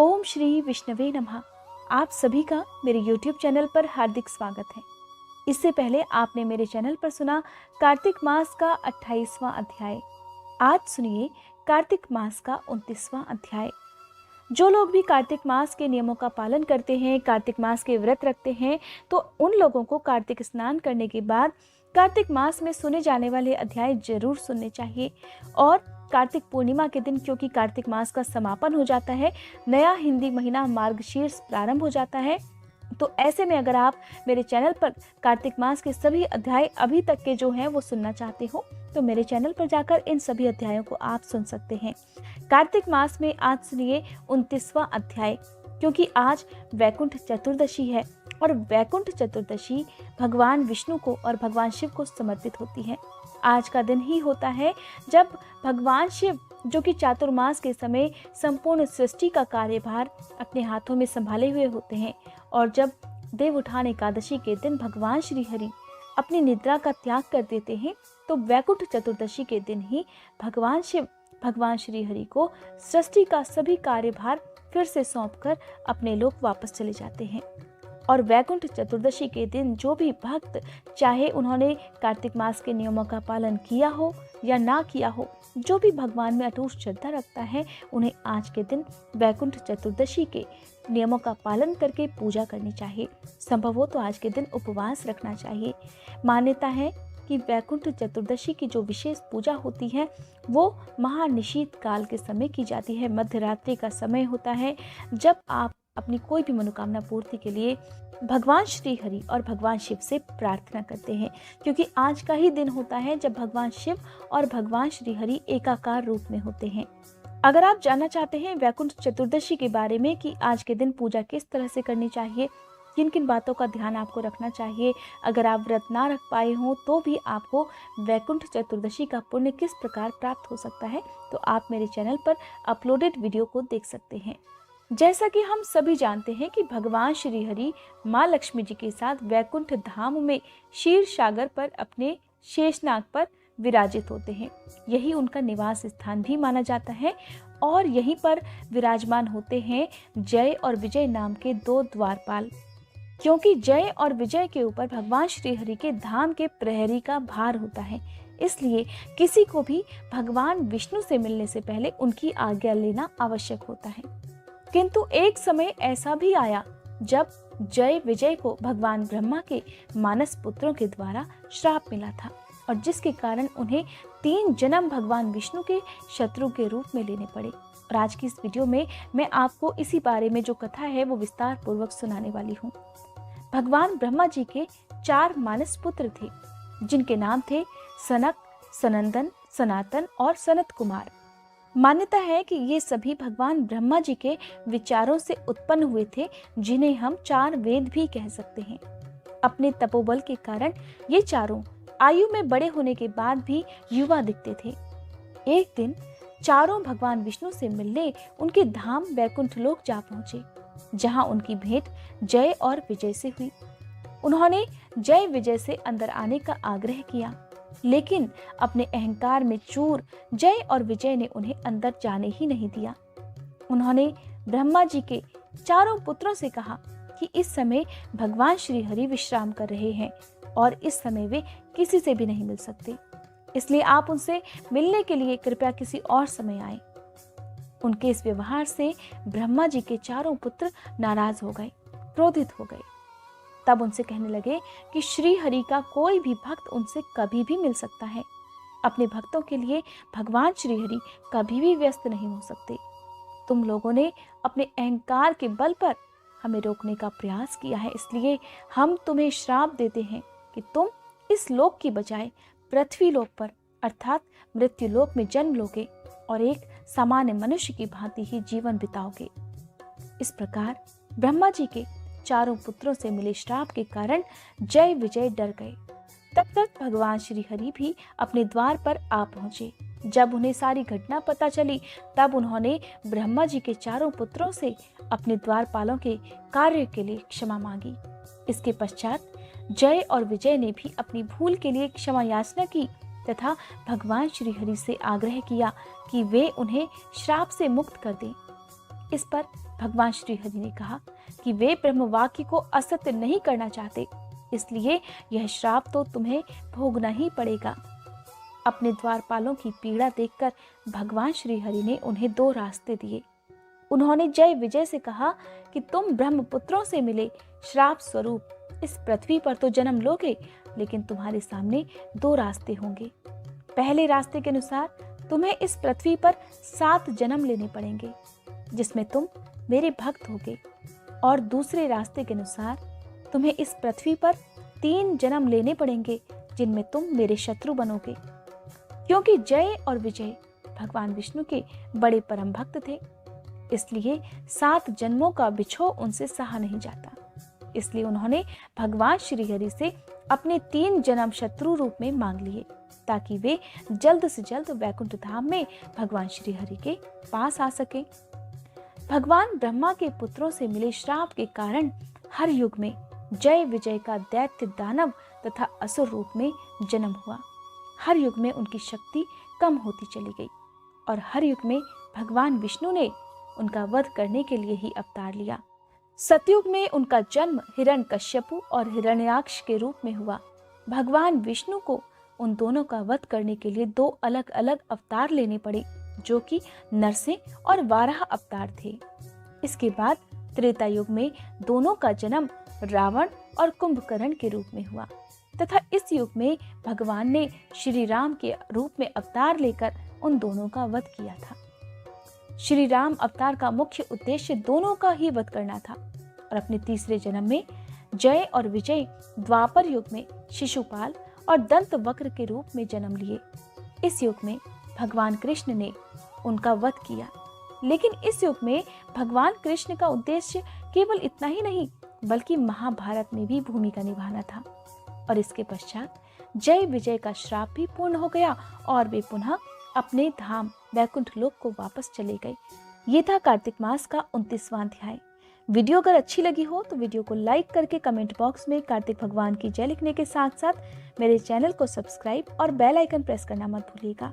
ओम श्री विष्णवे नमः। आप सभी का मेरे YouTube चैनल पर हार्दिक स्वागत है। इससे पहले आपने मेरे चैनल पर सुना कार्तिक मास का 28वां अध्याय। आज सुनिए कार्तिक मास का 29वां अध्याय। जो लोग भी कार्तिक मास के नियमों का पालन करते हैं, कार्तिक मास के व्रत रखते हैं, तो उन लोगों को कार्तिक स्नान करने के बाद कार्तिक मास में सुने जाने वाले अध्याय जरूर सुनने चाहिए। और कार्तिक पूर्णिमा के दिन, क्योंकि कार्तिक मास का समापन हो जाता है, नया हिंदी महीना मार्गशीर्ष प्रारंभ हो जाता है, तो ऐसे में अगर आप मेरे चैनल पर कार्तिक मास के सभी अध्याय अभी तक के जो हैं वो सुनना चाहते हो, तो मेरे चैनल पर जाकर इन सभी अध्यायों को आप सुन सकते हैं। कार्तिक मास में आज सुनिए 29वां अध्याय, क्योंकि आज वैकुंठ चतुर्दशी है और वैकुंठ चतुर्दशी भगवान विष्णु को और भगवान शिव को समर्पित होती है। आज का दिन ही होता है जब भगवान शिव, जो कि चातुर्मास के समय संपूर्ण सृष्टि का कार्यभार अपने हाथों में संभाले हुए होते हैं, और जब देवउठान एकादशी के दिन भगवान श्री हरि अपनी निद्रा का त्याग कर देते हैं, तो वैकुंठ चतुर्दशी के दिन ही भगवान शिव भगवान श्री हरि को सृष्टि का सभी कार्यभार फिर से सौंपकर अपने लोक वापस चले जाते हैं। और वैकुंठ चतुर्दशी के दिन जो भी भक्त, चाहे उन्होंने कार्तिक मास के नियमों का पालन किया हो या ना किया हो, जो भी भगवान में अटूट श्रद्धा रखता है, उन्हें आज के दिन वैकुंठ चतुर्दशी के नियमों का पालन करके पूजा करनी चाहिए। संभव हो तो आज के दिन उपवास रखना चाहिए। मान्यता है कि वैकुंठ चतुर्दशी की जो विशेष पूजा होती है वो महानिशीत काल के समय की जाती है। मध्यरात्रि का समय होता है जब आप अपनी कोई भी मनोकामना पूर्ति के लिए भगवान श्री हरि और भगवान शिव से प्रार्थना करते हैं, क्योंकि आज का ही दिन होता है जब भगवान शिव और भगवान श्री हरि एकाकार रूप में होते हैं। अगर आप जानना चाहते हैं वैकुंठ चतुर्दशी के बारे में कि आज के दिन पूजा किस तरह से करनी चाहिए, किन किन बातों का ध्यान आपको रखना चाहिए, अगर आप व्रत ना रख पाए हों तो भी आपको वैकुंठ चतुर्दशी का पुण्य किस प्रकार प्राप्त हो सकता है, तो आप मेरे चैनल पर अपलोडेड वीडियो को देख सकते हैं। जैसा कि हम सभी जानते हैं कि भगवान श्री हरि माँ लक्ष्मी जी के साथ वैकुंठ धाम में क्षीर सागर पर अपने शेषनाग पर विराजित होते हैं। यही उनका निवास स्थान भी माना जाता है, और यहीं पर विराजमान होते हैं जय और विजय नाम के दो द्वारपाल। क्योंकि जय और विजय के ऊपर भगवान श्री हरि के धाम के प्रहरी का भार होता है, इसलिए किसी को भी भगवान विष्णु से मिलने से पहले उनकी आज्ञा लेना आवश्यक होता है। किंतु एक समय ऐसा भी आया जब जय विजय को भगवान ब्रह्मा के मानस पुत्रों के द्वारा श्राप मिला था, और जिसके कारण उन्हें 3 जन्म भगवान विष्णु के शत्रु के रूप में लेने पड़े। और आज की इस वीडियो में मैं आपको इसी बारे में जो कथा है वो विस्तार पूर्वक सुनाने वाली हूँ। भगवान ब्रह्मा जी के 4 मानस पुत्र थे, जिनके नाम थे सनक, सनंदन, सनातन और सनत कुमार। मान्यता है कि ये सभी भगवान ब्रह्मा जी के विचारों से उत्पन्न हुए थे, जिन्हें हम 4 वेद भी कह सकते हैं। अपने तपोबल के कारण ये चारों आयु में बड़े होने के बाद भी युवा दिखते थे। एक दिन चारों भगवान विष्णु से मिलने उनके धाम वैकुंठ लोक जा पहुंचे, जहां उनकी भेंट जय और विजय से हुई। उन्होंने जय विजय से अंदर आने का आग्रह किया, लेकिन अपने अहंकार में चूर जय और विजय ने उन्हें अंदर जाने ही नहीं दिया। उन्होंने ब्रह्मा जी के चारों पुत्रों से कहा कि इस समय भगवान श्री हरि विश्राम कर रहे हैं और इस समय वे किसी से भी नहीं मिल सकते, इसलिए आप उनसे मिलने के लिए कृपया किसी और समय आए। उनके इस व्यवहार से ब्रह्मा जी के चारों पुत्र नाराज हो गए, क्रोधित हो गए। तब उनसे कहने लगे कि श्री हरि का कोई भी भक्त उनसे कभी भी मिल सकता है। अपने भक्तों के लिए भगवान श्री हरि कभी भी व्यस्त नहीं हो सकते। तुम लोगों ने अपने अहंकार के बल पर हमें रोकने का प्रयास किया है, इसलिए हम तुम्हें श्राप देते हैं कि तुम इस लोक की बजाय पृथ्वी लोक पर अर्थात मृत्यु लोक में जन्म लोगे और एक सामान्य मनुष्य की भांति ही जीवन बिताओगे। इस प्रकार ब्रह्मा जी के चारों पुत्रों से मिले श्राप के कारण जय विजय डर गए। तब तक भगवान श्री हरि भी अपने द्वार पर आ पहुंचे। जब उन्हें सारी घटना पता चली, तब उन्होंने ब्रह्मा जी के चारों पुत्रों से अपने द्वारपालों के कार्य के लिए क्षमा मांगी। इसके पश्चात जय और विजय ने भी अपनी भूल के लिए क्षमा याचना की तथा भगवान श्री हरि से आग्रह किया कि वे उन्हें श्राप से मुक्त कर दें। इस पर भगवान श्री हरि ने कहा कि वे ब्रह्म वाक्य को असत्य नहीं करना चाहते, इसलिए यह श्राप तो तुम्हें भोगना ही पड़ेगा। अपने द्वारपालों की पीड़ा देखकर भगवान श्री हरि ने उन्हें 2 रास्ते दिए। उन्होंने जय विजय से कहा कि तुम ब्रह्मपुत्रों से मिले श्राप स्वरूप इस पृथ्वी पर तो जन्म लोगे, लेकिन तुम्हारे सामने 2 रास्ते होंगे। पहले रास्ते के अनुसार तुम्हें इस पृथ्वी पर 7 जन्म लेने पड़ेंगे, जिसमें तुम मेरे भक्त होगे, और दूसरे रास्ते के अनुसार तुम्हें इस पृथ्वी पर 3 जन्म लेने पड़ेंगे, जिनमें तुम मेरे शत्रु बनोगे। क्योंकि जय और विजय भगवान विष्णु के बड़े परम भक्त थे, इसलिए 7 जन्मों का बिछोह उनसे सहा नहीं जाता। इसलिए उन्होंने भगवान श्री हरि से अपने 3 जन्म शत्रु रूप में मांग लिए, ताकि वे जल्द से जल्द वैकुंठ धाम में भगवान श्री हरि के पास आ सकें। भगवान ब्रह्मा के पुत्रों से मिले श्राप के कारण हर युग में जय विजय का दैत्य, दानव तथा असुर रूप में जन्म हुआ। हर युग में उनकी शक्ति कम होती चली गई, और हर युग में भगवान विष्णु ने उनका वध करने के लिए ही अवतार लिया। सतयुग में उनका जन्म हिरण्यकश्यपु और हिरण्याक्ष के रूप में हुआ। भगवान विष्णु को उन दोनों का वध करने के लिए 2 अलग अलग अवतार लेने पड़े, जो कि नरसिंह और वाराह अवतार थे। इसके बाद त्रेता युग में दोनों का जन्म रावण और कुंभकर्ण के रूप में हुआ, तथा इस युग में भगवान ने श्री राम के रूप में अवतार लेकर उन दोनों का वध किया था। श्री राम अवतार का मुख्य उद्देश्य दोनों का ही वध करना था, और अपने तीसरे जन्म में जय और विजय द्वापर युग में शिशुपाल और दंत वक्र के रूप में जन्म लिए। इस युग में भगवान कृष्ण ने उनका वध किया, लेकिन इस युग में भगवान कृष्ण का उद्देश्य केवल इतना ही नहीं, बल्कि महाभारत में भी भूमिका निभाना था। और इसके पश्चात जय विजय का श्राप भी पूर्ण हो गया, और वे पुनः अपने धाम वैकुंठ लोक को वापस चले गए। ये था कार्तिक मास का 29वां अध्याय। वीडियो अगर अच्छी लगी हो तो वीडियो को लाइक करके कमेंट बॉक्स में कार्तिक भगवान की जय लिखने के साथ साथ मेरे चैनल को सब्सक्राइब और बेल आइकन प्रेस करना मत भूलिएगा।